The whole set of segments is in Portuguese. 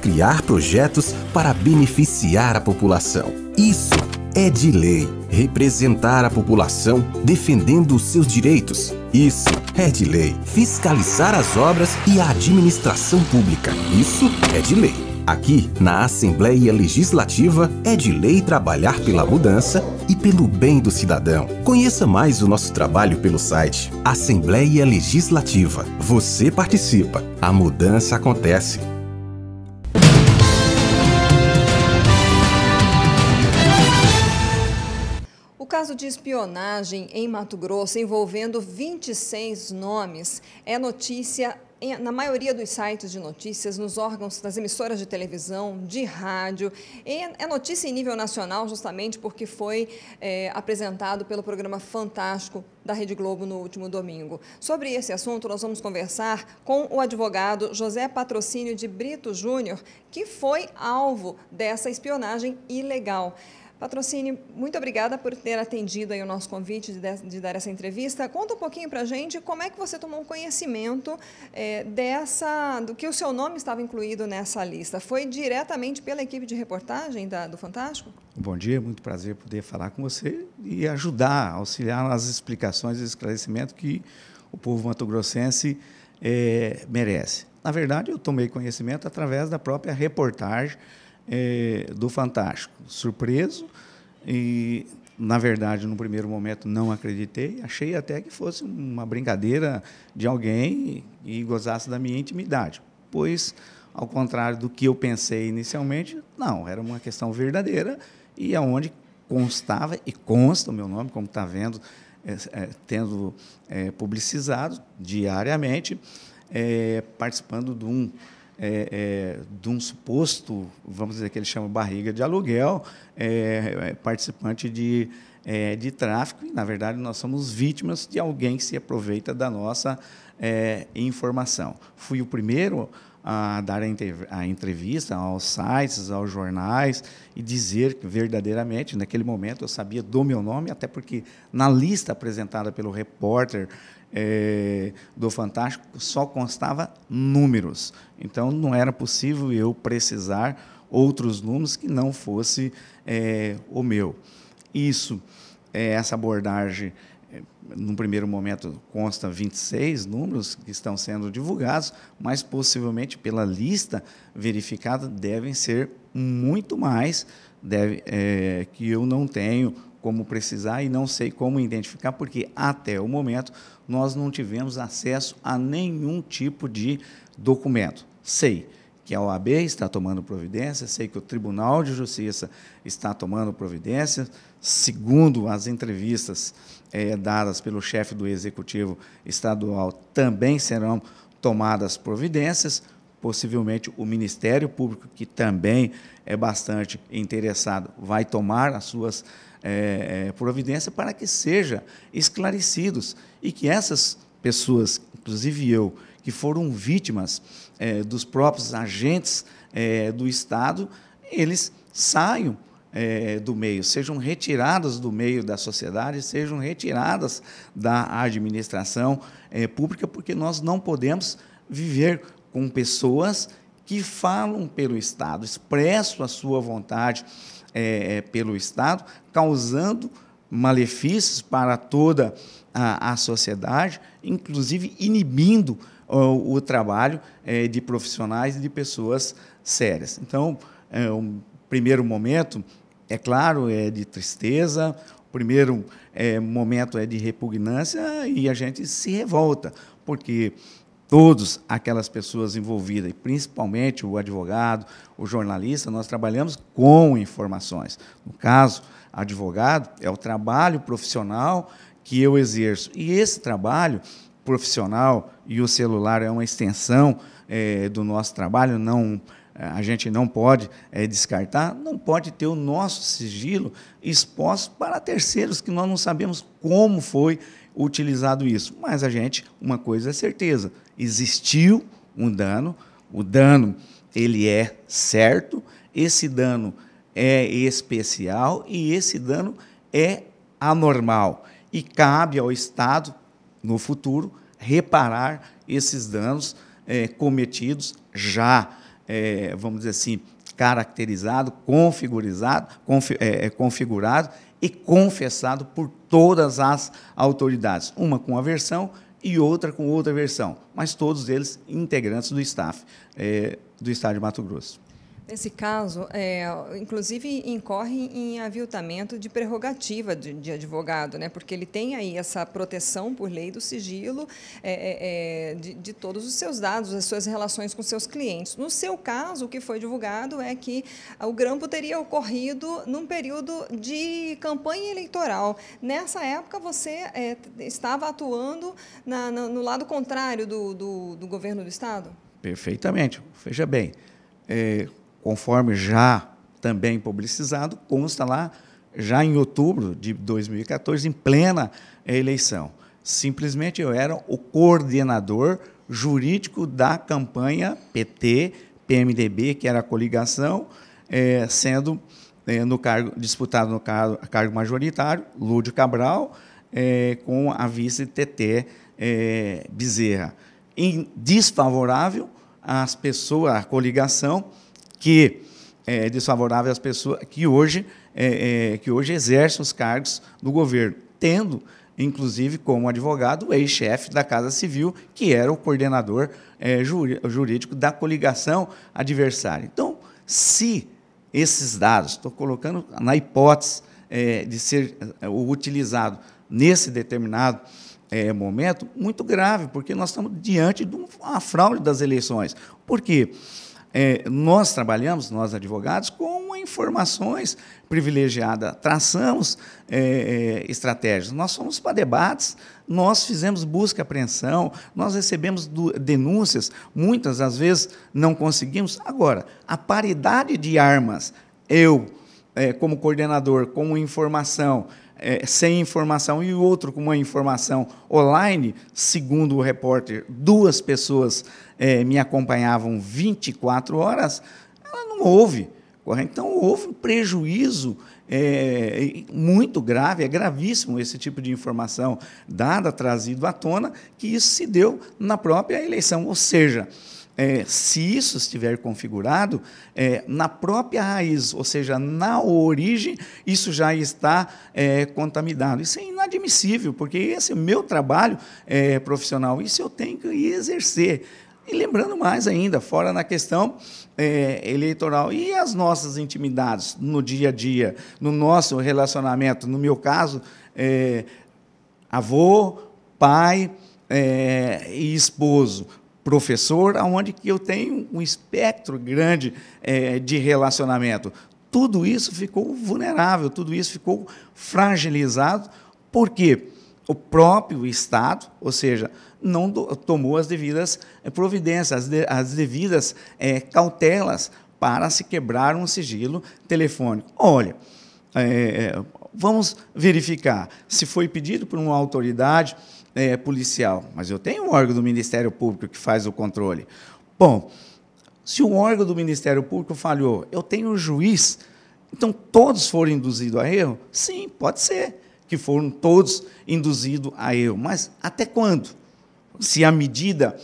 criar projetos para beneficiar a população. Isso é de lei. Representar a população defendendo os seus direitos. Isso é de lei. Fiscalizar as obras e a administração pública. Isso é de lei. Aqui, na Assembleia Legislativa, é de lei trabalhar pela mudança e pelo bem do cidadão. Conheça mais o nosso trabalho pelo site Assembleia Legislativa. Você participa. A mudança acontece. O caso de espionagem em Mato Grosso envolvendo 26 nomes é notícia na maioria dos sites de notícias, nos órgãos das emissoras de televisão, de rádio. É notícia em nível nacional, justamente porque foi apresentado pelo programa Fantástico da Rede Globo no último domingo. Sobre esse assunto, nós vamos conversar com o advogado José Patrocínio de Brito Júnior, que foi alvo dessa espionagem ilegal. Patrocínio, muito obrigada por ter atendido aí o nosso convite de dar essa entrevista. Conta um pouquinho para a gente como é que você tomou conhecimento do que o seu nome estava incluído nessa lista. Foi diretamente pela equipe de reportagem do Fantástico? Bom dia, muito prazer poder falar com você e ajudar, auxiliar nas explicações e esclarecimentos que o povo mato-grossense merece. Na verdade, eu tomei conhecimento através da própria reportagem do Fantástico. Surpreso e, na verdade, no primeiro momento não acreditei, achei até que fosse uma brincadeira de alguém e gozasse da minha intimidade, pois, ao contrário do que eu pensei inicialmente, não, era uma questão verdadeira e aonde constava e consta o meu nome, como está vendo, tendo publicizado diariamente, participando de um suposto, vamos dizer que ele chama barriga de aluguel, participante de tráfico, e, na verdade, nós somos vítimas de alguém que se aproveita da nossa informação. Fui o primeiro a dar a entrevista aos sites, aos jornais, e dizer que, verdadeiramente, naquele momento, eu sabia do meu nome, até porque, na lista apresentada pelo repórter do Fantástico, só constava números. Então, não era possível eu precisar outros números que não fosse o meu. Essa abordagem, no primeiro momento, consta 26 números que estão sendo divulgados, mas, possivelmente, pela lista verificada, devem ser muito mais, que eu não tenho como precisar e não sei como identificar, porque até o momento nós não tivemos acesso a nenhum tipo de documento. Sei que a OAB está tomando providência, sei que o Tribunal de Justiça está tomando providência, segundo as entrevistas dadas pelo chefe do Executivo Estadual, também serão tomadas providências, possivelmente o Ministério Público, que também é bastante interessado, vai tomar as suas providências para que sejam esclarecidos e que essas pessoas, inclusive eu, que foram vítimas dos próprios agentes do Estado, eles saiam do meio, sejam retiradas do meio da sociedade, sejam retiradas da administração pública, porque nós não podemos viver com pessoas que falam pelo Estado, expressam a sua vontade pelo Estado, causando malefícios para toda a sociedade, inclusive inibindo o trabalho de profissionais e de pessoas sérias. Então, o primeiro momento, é claro, é de tristeza, o primeiro momento é de repugnância e a gente se revolta, porque todas aquelas pessoas envolvidas, e principalmente o advogado, o jornalista, nós trabalhamos com informações. No caso, advogado é o trabalho profissional que eu exerço. E esse trabalho profissional, e o celular é uma extensão do nosso trabalho, a gente não pode descartar, não pode ter o nosso sigilo exposto para terceiros, que nós não sabemos como foi utilizado isso. Mas uma coisa é certeza, existiu um dano, o dano ele é certo, esse dano é especial e esse dano é anormal. E cabe ao Estado, no futuro, reparar esses danos cometidos já vamos dizer assim, caracterizado, configurado e confessado por todas as autoridades, uma com uma versão e outra com outra versão, mas todos eles integrantes do staff do Estado de Mato Grosso. Nesse caso, inclusive, incorre em aviltamento de prerrogativa de advogado, né? Porque ele tem aí essa proteção por lei do sigilo de todos os seus dados, as suas relações com seus clientes. No seu caso, o que foi divulgado é que o grampo teria ocorrido num período de campanha eleitoral. Nessa época, você estava atuando no lado contrário do governo do Estado? Perfeitamente. Veja bem, conforme já também publicizado, consta lá, já em outubro de 2014, em plena eleição. Simplesmente eu era o coordenador jurídico da campanha PT, PMDB, que era a coligação, sendo disputado no cargo majoritário, Lúdio Cabral, com a vice TT Bezerra. Desfavorável às pessoas, à coligação, que é desfavorável às pessoas que hoje exercem os cargos do governo, tendo, inclusive, como advogado, o ex-chefe da Casa Civil, que era o coordenador jurídico da coligação adversária. Então, se esses dados, estou colocando na hipótese de ser utilizado nesse determinado momento, muito grave, porque nós estamos diante de uma fraude das eleições. Por quê? Nós trabalhamos, nós advogados, com informações privilegiadas, traçamos estratégias. Nós fomos para debates, nós fizemos busca e apreensão, nós recebemos denúncias, muitas das vezes não conseguimos. Agora, a paridade de armas, eu, como coordenador, com informação, sem informação, e o outro com uma informação online, segundo o repórter, 2 pessoas me acompanhavam 24 horas, ela não houve. Correto? Então, houve um prejuízo muito grave, é gravíssimo esse tipo de informação dada, trazido à tona, que isso se deu na própria eleição. Ou seja, se isso estiver configurado, na própria raiz, ou seja, na origem, isso já está contaminado. Isso é inadmissível, porque esse é o meu trabalho profissional, isso eu tenho que exercer. E lembrando mais ainda, fora na questão eleitoral, e as nossas intimidades no dia a dia, no nosso relacionamento, no meu caso, avô, pai e esposo, professor, onde que eu tenho um espectro grande de relacionamento. Tudo isso ficou vulnerável, tudo isso ficou fragilizado, porque o próprio Estado, ou seja, não tomou as devidas providências, as devidas cautelas para se quebrar um sigilo telefônico. Olha, vamos verificar se foi pedido por uma autoridade policial, mas eu tenho um órgão do Ministério Público que faz o controle. Bom, se o órgão do Ministério Público falhou, eu tenho um juiz, então todos foram induzidos a erro? Sim, pode ser que foram todos induzidos a erro, mas até quando? Se a medida,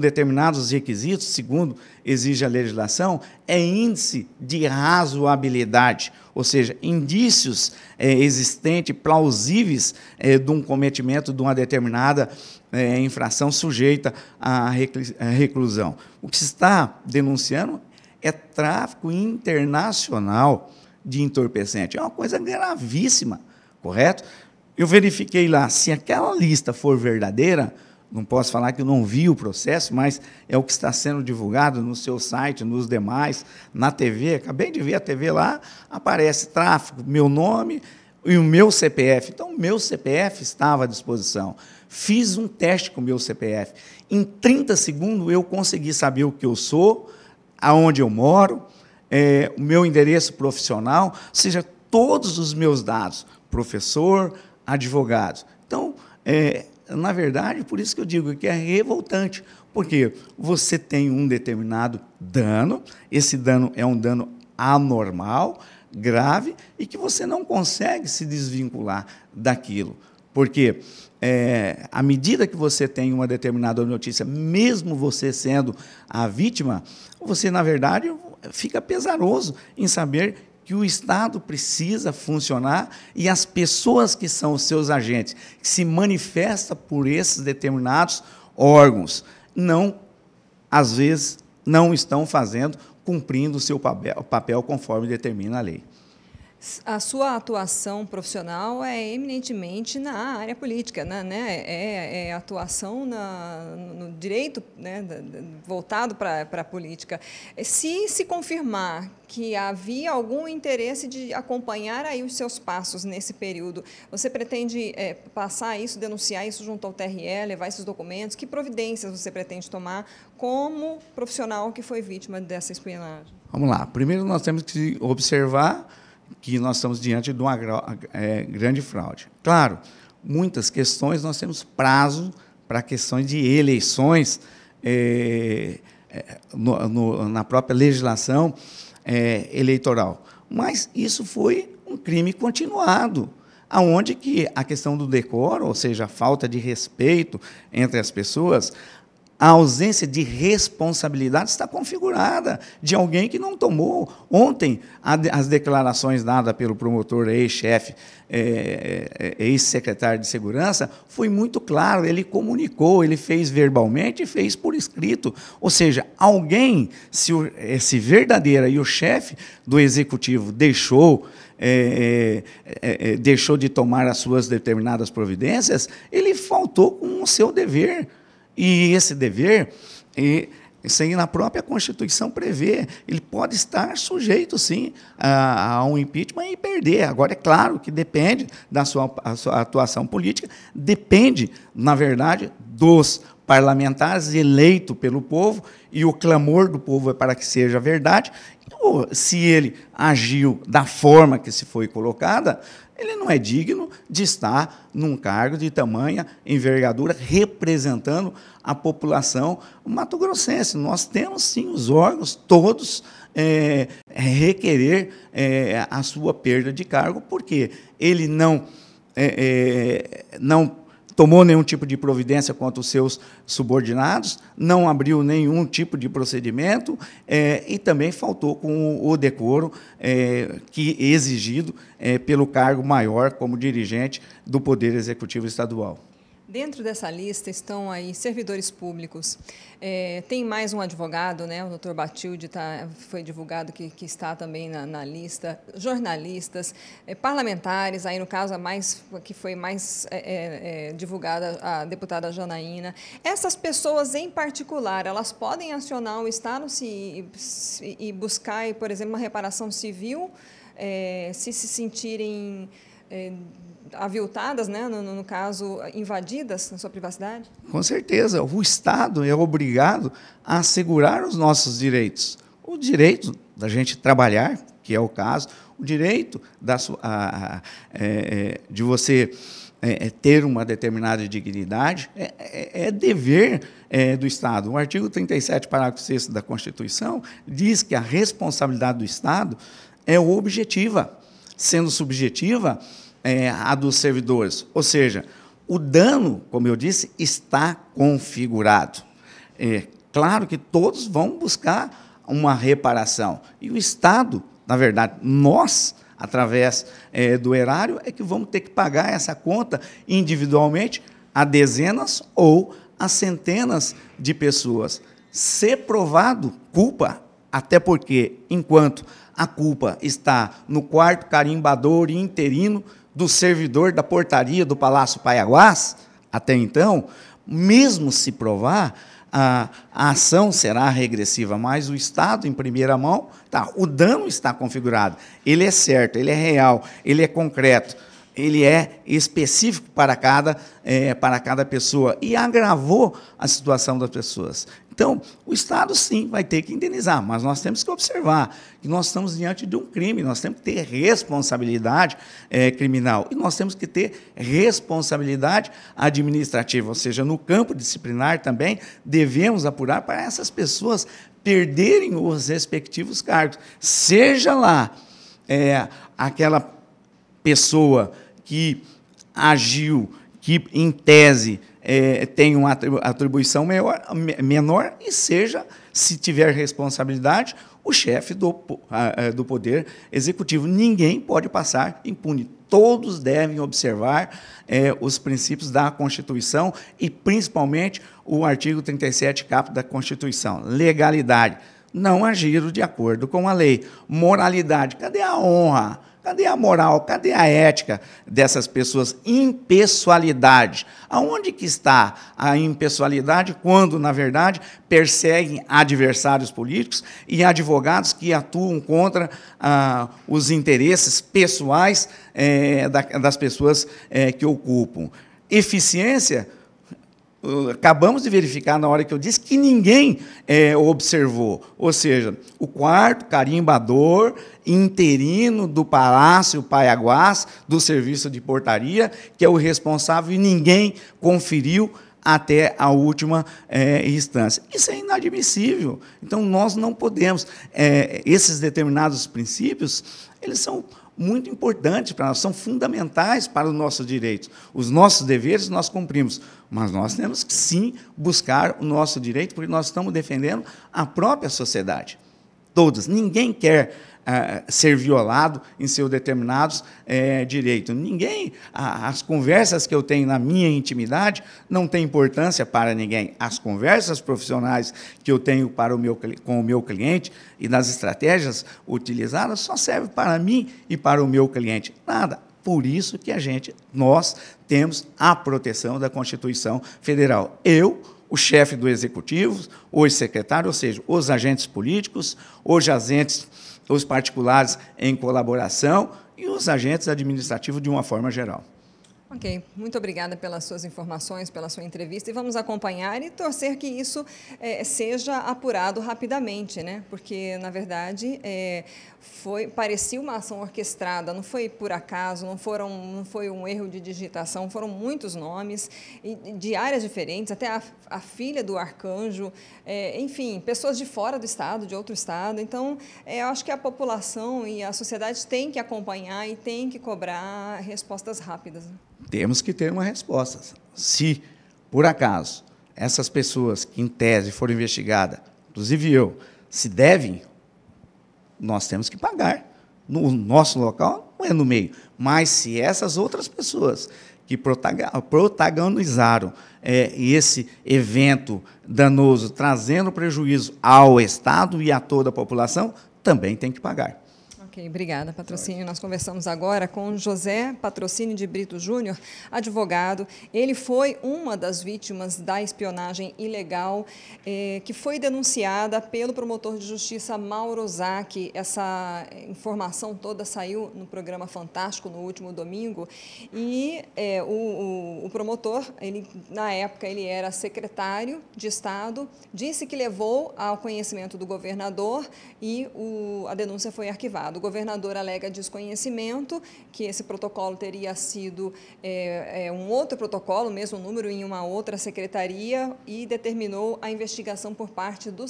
determinados requisitos, segundo exige a legislação, é índice de razoabilidade, ou seja, indícios existentes, plausíveis de um cometimento de uma determinada infração sujeita à reclusão. O que se está denunciando é tráfico internacional de entorpecente. É uma coisa gravíssima, correto? Eu verifiquei lá, se aquela lista for verdadeira, não posso falar que eu não vi o processo, mas é o que está sendo divulgado no seu site, nos demais, na TV. Acabei de ver a TV lá, aparece tráfico, meu nome e o meu CPF. Então, o meu CPF estava à disposição. Fiz um teste com o meu CPF. Em 30 segundos, eu consegui saber o que eu sou, aonde eu moro, o meu endereço profissional, ou seja, todos os meus dados, professor, advogado. Então, na verdade, por isso que eu digo que é revoltante, porque você tem um determinado dano, esse dano é um dano anormal, grave, e que você não consegue se desvincular daquilo. Porque à medida que você tem uma determinada notícia, mesmo você sendo a vítima, você, na verdade, fica pesaroso em saber que o Estado precisa funcionar e as pessoas que são os seus agentes, que se manifestam por esses determinados órgãos, às vezes, não estão cumprindo o seu papel conforme determina a lei. A sua atuação profissional é eminentemente na área política, né? É atuação no direito, né, voltado para a política. Se confirmar que havia algum interesse de acompanhar aí os seus passos nesse período, você pretende passar isso, denunciar isso junto ao TRE, levar esses documentos? Que providências você pretende tomar como profissional que foi vítima dessa espionagem? Vamos lá. Primeiro, nós temos que observar que nós estamos diante de uma grande fraude. Claro, muitas questões nós temos prazo para questões de eleições na própria legislação eleitoral. Mas isso foi um crime continuado, aonde que a questão do decoro, ou seja, a falta de respeito entre as pessoas, a ausência de responsabilidade está configurada de alguém que não tomou. Ontem, as declarações dadas pelo promotor, ex-chefe, ex-secretário de Segurança, foi muito claro, ele comunicou, ele fez verbalmente e fez por escrito. Ou seja, alguém, se verdadeira e o chefe do Executivo deixou de tomar as suas determinadas providências, ele faltou com o seu dever. E esse dever, isso aí na própria Constituição prevê, ele pode estar sujeito, sim, a um impeachment e perder. Agora, é claro que depende da sua atuação política, depende, na verdade, dos parlamentares eleitos pelo povo, e o clamor do povo é para que seja verdade. Se ele agiu da forma que se foi colocada, ele não é digno de estar num cargo de tamanha envergadura representando a população mato-grossense. Nós temos, sim, os órgãos todos requerer a sua perda de cargo, porque ele não tomou nenhum tipo de providência contra os seus subordinados, não abriu nenhum tipo de procedimento e também faltou com o decoro que exigido pelo cargo maior como dirigente do Poder Executivo Estadual. Dentro dessa lista estão aí servidores públicos, tem mais um advogado, né? O doutor Batilde foi divulgado que está também na lista, jornalistas, parlamentares, aí no caso que foi mais divulgada a deputada Janaína. Essas pessoas em particular, elas podem acionar o Estado e buscar, por exemplo, uma reparação civil, se sentirem aviltadas, né, no caso, invadidas na sua privacidade? Com certeza. O Estado é obrigado a assegurar os nossos direitos. O direito da gente trabalhar, que é o caso, o direito de você ter uma determinada dignidade, é dever do Estado. O artigo 37, parágrafo 6º da Constituição, diz que a responsabilidade do Estado é objetiva, sendo subjetiva a dos servidores. Ou seja, o dano, como eu disse, está configurado. Claro que todos vão buscar uma reparação. E o Estado, na verdade, nós, através do erário, é que vamos ter que pagar essa conta individualmente a dezenas ou a centenas de pessoas. Se provado culpa, até porque, enquanto a culpa está no quarto carimbador interino do servidor da portaria do Palácio Paiaguás, até então, mesmo se provar, a ação será regressiva, mas o Estado, em primeira mão, o dano está configurado, ele é certo, ele é real, ele é concreto, ele é específico para cada pessoa e agravou a situação das pessoas. Então, o Estado, sim, vai ter que indenizar, mas nós temos que observar que nós estamos diante de um crime, nós temos que ter responsabilidade criminal e nós temos que ter responsabilidade administrativa, ou seja, no campo disciplinar também devemos apurar para essas pessoas perderem os respectivos cargos, seja lá aquela pessoa que agiu, que, em tese, tem uma atribuição menor e seja, se tiver responsabilidade, o chefe do Poder Executivo. Ninguém pode passar impune. Todos devem observar os princípios da Constituição e, principalmente, o artigo 37, caput da Constituição. Legalidade. Não agir de acordo com a lei. Moralidade. Cadê a honra? Cadê a moral? Cadê a ética dessas pessoas? Impessoalidade. Aonde que está a impessoalidade quando, na verdade, perseguem adversários políticos e advogados que atuam contra os interesses pessoais das pessoas que ocupam? Eficiência. Acabamos de verificar na hora que eu disse que ninguém observou. Ou seja, o quarto carimbador interino do Palácio Paiaguás, do Serviço de Portaria, que é o responsável, e ninguém conferiu até a última instância. Isso é inadmissível. Então, nós não podemos. Esses determinados princípios, eles são muito importantes para nós, são fundamentais para os nossos direitos. Os nossos deveres nós cumprimos, mas nós temos que, sim, buscar o nosso direito, porque nós estamos defendendo a própria sociedade. Todos. Ninguém quer ser violado em seus determinados direitos. Ninguém, as conversas que eu tenho na minha intimidade não têm importância para ninguém. As conversas profissionais que eu tenho com o meu cliente e das estratégias utilizadas só servem para mim e para o meu cliente. Nada. Por isso que nós temos a proteção da Constituição Federal. O chefe do Executivo, os secretários, ou seja, os agentes políticos, os particulares em colaboração e os agentes administrativos de uma forma geral. Ok, muito obrigada pelas suas informações, pela sua entrevista, e vamos acompanhar e torcer que isso seja apurado rapidamente, né? Porque, na verdade, parecia uma ação orquestrada, não foi por acaso, não foi um erro de digitação, foram muitos nomes, de áreas diferentes, até a filha do arcanjo, enfim, pessoas de fora do Estado, de outro Estado. Então, eu acho que a população e a sociedade têm que acompanhar e têm que cobrar respostas rápidas. Temos que ter uma resposta. Se, por acaso, essas pessoas que, em tese, foram investigadas, inclusive se devem, nós temos que pagar. No nosso local, não é no meio. Mas, se essas outras pessoas que protagonizaram esse evento danoso, trazendo prejuízo ao Estado e a toda a população, também tem que pagar. Ok, obrigada, Patrocínio. Nós conversamos agora com José Patrocínio de Brito Júnior, advogado. Ele foi uma das vítimas da espionagem ilegal que foi denunciada pelo promotor de justiça Mauro Zac. Essa informação toda saiu no programa Fantástico no último domingo e o promotor, na época, ele era secretário de Estado, disse que levou ao conhecimento do governador e a denúncia foi arquivada. O governador alega desconhecimento, que esse protocolo teria sido um outro protocolo, mesmo número, em uma outra secretaria, e determinou a investigação por parte do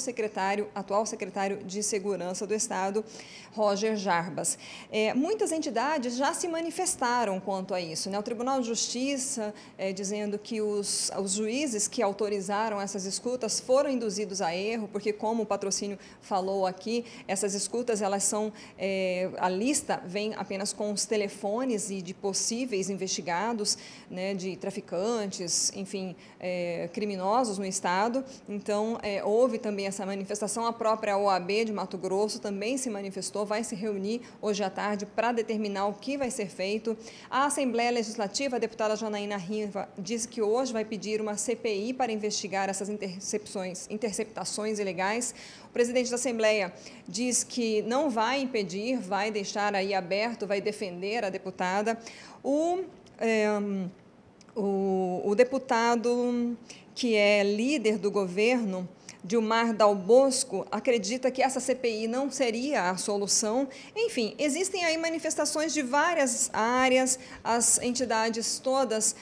atual secretário de Segurança do Estado, Roger Jarbas. Muitas entidades já se manifestaram quanto a isso, né? O Tribunal de Justiça dizendo que os juízes que autorizaram essas escutas foram induzidos a erro, porque, como o Patrocínio falou aqui, essas escutas, elas são a lista vem apenas com os telefones e de possíveis investigados, né, de traficantes, enfim, criminosos no Estado. Então, houve também essa manifestação. A própria OAB de Mato Grosso também se manifestou, vai se reunir hoje à tarde para determinar o que vai ser feito. A Assembleia Legislativa, a deputada Janaína Riva, disse que hoje vai pedir uma CPI para investigar essas interceptações ilegais. O presidente da Assembleia diz que não vai impedir, vai deixar aí aberto, vai defender a deputada. O deputado que é líder do governo Dilmar Dal Bosco, acredita que essa CPI não seria a solução. Enfim, existem aí manifestações de várias áreas, as entidades todas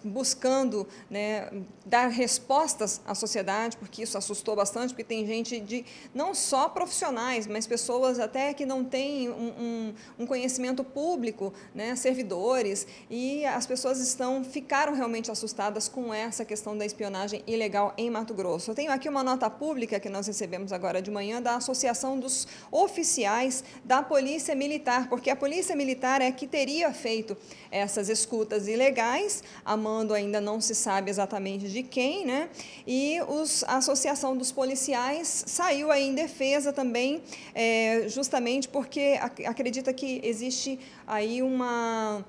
buscando, né, dar respostas à sociedade, porque isso assustou bastante, porque tem gente de, não só profissionais, mas pessoas até que não têm um conhecimento público, né, servidores, e as pessoas ficaram realmente assustadas com essa questão da espionagem ilegal em Mato Grosso. Eu tenho aqui uma nota pública que nós recebemos agora de manhã da Associação dos Oficiais da Polícia Militar, porque a Polícia Militar é que teria feito essas escutas ilegais, a mando ainda não se sabe exatamente de quem, né? E a Associação dos Policiais saiu aí em defesa também, justamente porque acredita que existe aí uma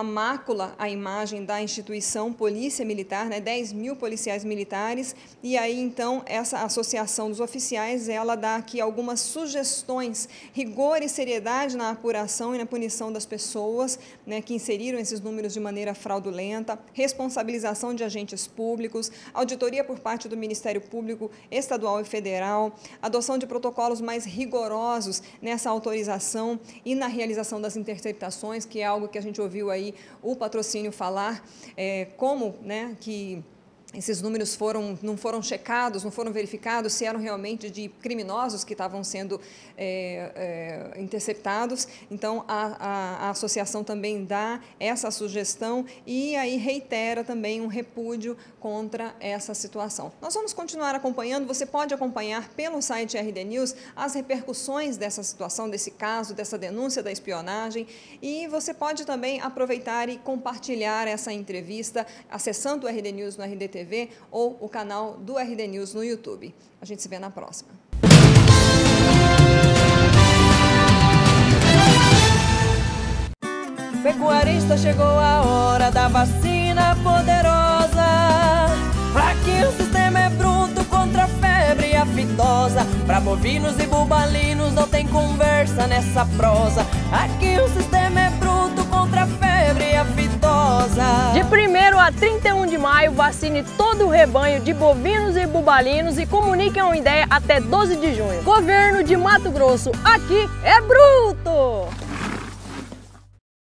mácula à imagem da instituição Polícia Militar, né, 10 mil policiais militares, e aí então essa Associação dos Oficiais, ela dá aqui algumas sugestões, rigor e seriedade na apuração e na punição das pessoas, né, que inseriram esses números de maneira fraudulenta, responsabilização de agentes públicos, auditoria por parte do Ministério Público Estadual e Federal, adoção de protocolos mais rigorosos nessa autorização e na realização das interceptações, que é algo que a gente ouviu aí o patrocínio falar, como, né, que esses números não foram checados, não foram verificados se eram realmente de criminosos que estavam sendo interceptados. Então, a associação também dá essa sugestão e aí reitera também um repúdio contra essa situação. Nós vamos continuar acompanhando, você pode acompanhar pelo site RD News as repercussões dessa situação, desse caso, dessa denúncia da espionagem, e você pode também aproveitar e compartilhar essa entrevista acessando o RD News no RDTV ou o canal do RD News no YouTube. A gente se vê na próxima. Pecuarista, chegou a hora da vacina poderosa. Aqui o sistema é bruto contra a febre aftosa. Pra bovinos e bubalinos não tem conversa nessa prosa. Aqui o sistema é bruto contra a febre aftosa. De 1º a 31 de maio, vacine todo o rebanho de bovinos e bubalinos e comunique a Unideia até 12 de junho. Governo de Mato Grosso, aqui é bruto!